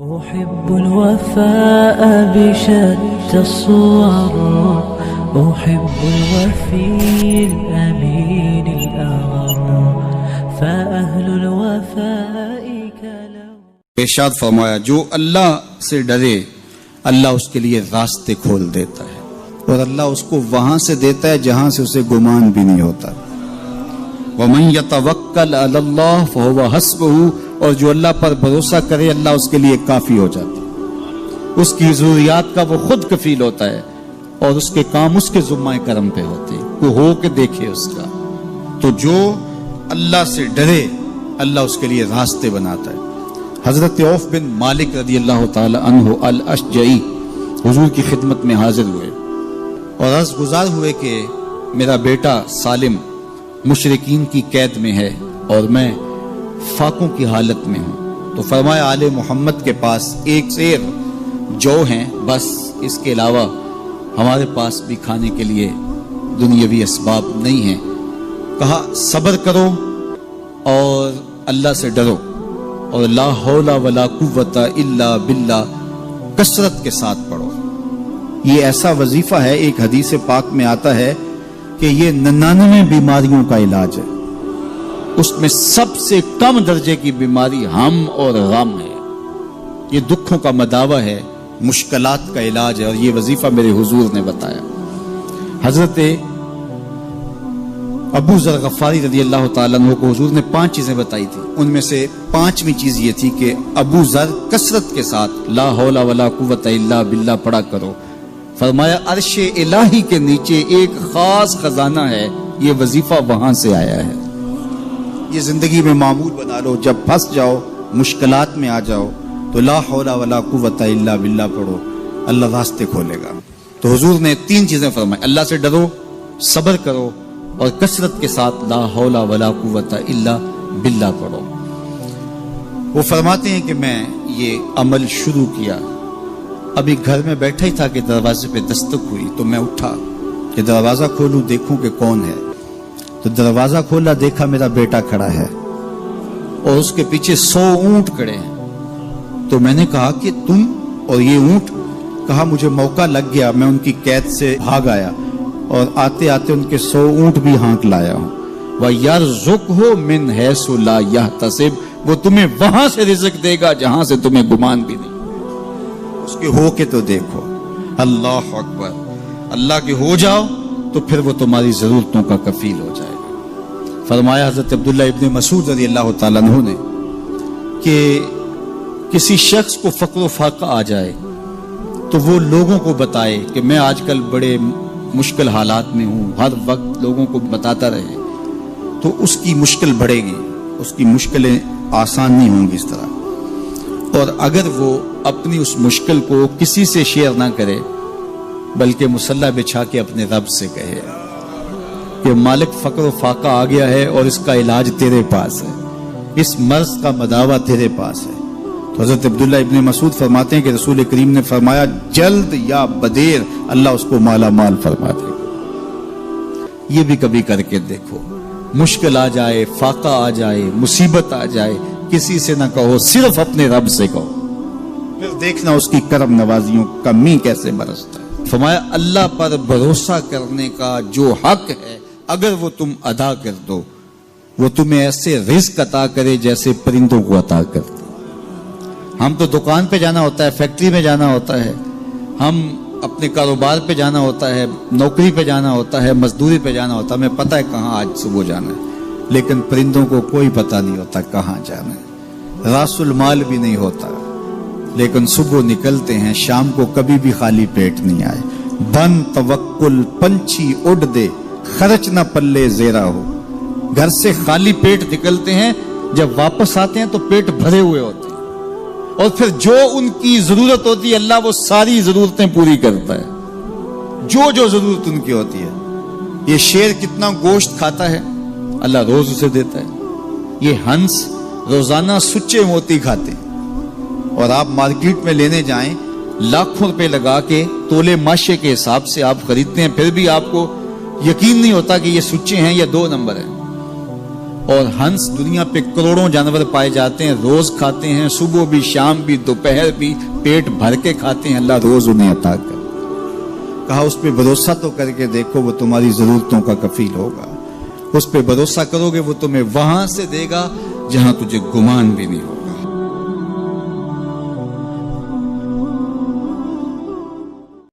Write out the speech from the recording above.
أحب الوفاء بشتى الصور، أحب الوفي الأمين الأغر، فأهل الوفاء كلو. ارشاد فرمایا جو اللہ سے ڈرے اللہ اس کے لیے راستے کھول دیتا ہے، اور اللہ اس کو وہاں سے دیتا ہے جہاں سے اسے گمان بھی نہیں ہوتا. وَمَن يَتَوَكَّلْ عَلَى اللَّهِ فَهُوَ حَسْبُهُ، اور جو اللہ پر بھروسہ کرے اللہ اس کے لیے کافی ہو جاتا ہے. اس کی ضروریات کا وہ خود کفیل ہوتا ہے، اور اس کے کام اس کے ذمہ کرم پہ ہوتے ہیں، کوئی ہو کے دیکھے اس کا. تو جو اللہ سے ڈرے اللہ اس کے لیے راستے بناتا ہے. حضرت عوف بن مالک رضی اللہ تعالی عنہ الاشجعی حضور کی خدمت میں حاضر ہوئے اور عرض گزار ہوئے کہ میرا بیٹا سالم مشرکین کی قید میں ہے اور میں فاقوں کی حالت میں ہوں. تو فرمایا آل محمد کے پاس ایک سیر جو ہیں، بس اس کے علاوہ ہمارے پاس بھی کھانے کے لیے دنیاوی اسباب نہیں ہیں. کہا صبر کرو اور اللہ سے ڈرو، اور لا حول ولا قوت الا باللہ کثرت کے ساتھ پڑھو. یہ ایسا وظیفہ ہے، ایک حدیث پاک میں آتا ہے کہ یہ 99 بیماریوں کا علاج ہے. اس میں سب سے کم درجے کی بیماری ہم اور غم ہے. یہ دکھوں کا مداوع ہے، مشکلات کا علاج ہے، اور یہ وظیفہ میرے حضور نے بتایا. حضرت ابو ذر غفاری رضی اللہ تعالیٰ عنہ کو حضور نے 5 چیزیں بتائی تھی. ان میں سے 5ویں چیز یہ تھی کہ ابو ذر کثرت کے ساتھ لا حول ولا قوت الا باللہ پڑھا کرو. فرمایا عرش الہی کے نیچے ایک خاص خزانہ ہے، یہ وظیفہ وہاں سے آیا ہے. یہ زندگی میں معمول بنا لو، جب پھنس جاؤ مشکلات میں آ جاؤ تو لا حول ولا قوت الا باللہ پڑھو، اللہ راستے کھولے گا. تو حضور نے 3 چیزیں فرمائی، اللہ سے ڈرو، صبر کرو، اور کثرت کے ساتھ لا حول ولا قوت الا باللہ پڑھو. وہ فرماتے ہیں کہ میں یہ عمل شروع کیا، ابھی گھر میں بیٹھا ہی تھا کہ دروازے پہ دستک ہوئی. تو میں اٹھا کہ دروازہ کھولوں دیکھوں کہ کون ہے. تو دروازہ کھولا، دیکھا میرا بیٹا کھڑا ہے اور اس کے پیچھے 100 اونٹ کھڑے ہیں. تو میں نے کہا کہ تم اور یہ اونٹ؟ کہا مجھے موقع لگ گیا، میں ان کی قید سے بھاگ آیا اور آتے آتے ان کے 100 اونٹ بھی ہانک لایا ہوں. وَيَرْزُقْهُ مِنْ حَيْثُ لَا يَحْتَسِبُ، وہ تمہیں وہاں سے رزق دے گا جہاں سے تمہیں گمان بھی نہیں. اس کے ہو کے تو دیکھو. اللہ اکبر. اللہ کے ہو جاؤ تو پھر وہ تمہاری ضرورتوں کا کفیل ہو جائے گا. فرمایا حضرت عبداللہ ابن مسعود رضی اللہ تعالیٰ عنہ نے کہ کسی شخص کو فقر و فاقہ آ جائے تو وہ لوگوں کو بتائے کہ میں آج کل بڑے مشکل حالات میں ہوں، ہر وقت لوگوں کو بتاتا رہے تو اس کی مشکل بڑھے گی، اس کی مشکلیں آسان نہیں ہوں گی اس طرح. اور اگر وہ اپنی اس مشکل کو کسی سے شیئر نہ کرے بلکہ مصلی بچھا کے اپنے رب سے کہے کہ مالک فقر و فاقہ آ گیا ہے اور اس کا علاج تیرے پاس ہے، اس مرض کا مداوع تیرے پاس ہے. تو حضرت عبداللہ ابن مسعود فرماتے ہیں کہ رسول کریم نے فرمایا جلد یا بدیر اللہ اس کو مالا مال فرما دے. یہ بھی کبھی کر کے دیکھو. مشکل آ جائے، فاقہ آ جائے، مصیبت آ جائے، کسی سے نہ کہو، صرف اپنے رب سے کہو، پھر دیکھنا اس کی کرم نوازیوں کا می کیسے برستا ہے. فرمایا اللہ پر بھروسہ کرنے کا جو حق ہے اگر وہ تم ادا کر دو وہ تمہیں ایسے رزق عطا کرے جیسے پرندوں کو عطا کرتے. ہم تو دکان پہ جانا ہوتا ہے، فیکٹری میں جانا ہوتا ہے، ہم اپنے کاروبار پہ جانا ہوتا ہے، نوکری پہ جانا ہوتا ہے، مزدوری پہ جانا ہوتا ہے، ہمیں پتہ ہے کہاں آج صبح جانا ہے. لیکن پرندوں کو کوئی پتہ نہیں ہوتا کہاں جانا ہے. راس المال بھی نہیں ہوتا لیکن صبح نکلتے ہیں، شام کو کبھی بھی خالی پیٹ نہیں آئے. بن توکل پنچھی اڑ دے، خرچ نہ پلے زیرا ہو. گھر سے خالی پیٹ نکلتے ہیں، جب واپس آتے ہیں تو پیٹ بھرے ہوئے ہوتے ہیں، اور پھر جو ان کی ضرورت ہوتی ہے اللہ وہ ساری ضرورتیں پوری کرتا ہے، جو ضرورت ان کی ہوتی ہے. یہ شیر کتنا گوشت کھاتا ہے اللہ روز اسے دیتا ہے. یہ ہنس روزانہ سچے موتی کھاتے ہیں، اور آپ مارکیٹ میں لینے جائیں لاکھوں روپے لگا کے تولے ماشے کے حساب سے آپ خریدتے ہیں، پھر بھی آپ کو یقین نہیں ہوتا کہ یہ سچے ہیں یا 2 نمبر ہیں. اور ہنس دنیا پہ کروڑوں جانور پائے جاتے ہیں، روز کھاتے ہیں، صبح بھی شام بھی دوپہر بھی پیٹ بھر کے کھاتے ہیں، اللہ روز انہیں عطا کر۔ کہا اس پہ بھروسہ تو کر کے دیکھو، وہ تمہاری ضرورتوں کا کفیل ہوگا، اس پہ بھروسہ کرو گے وہ تمہیں وہاں سے دے گا جہاں تجھے گمان بھی نہیں ہوگا۔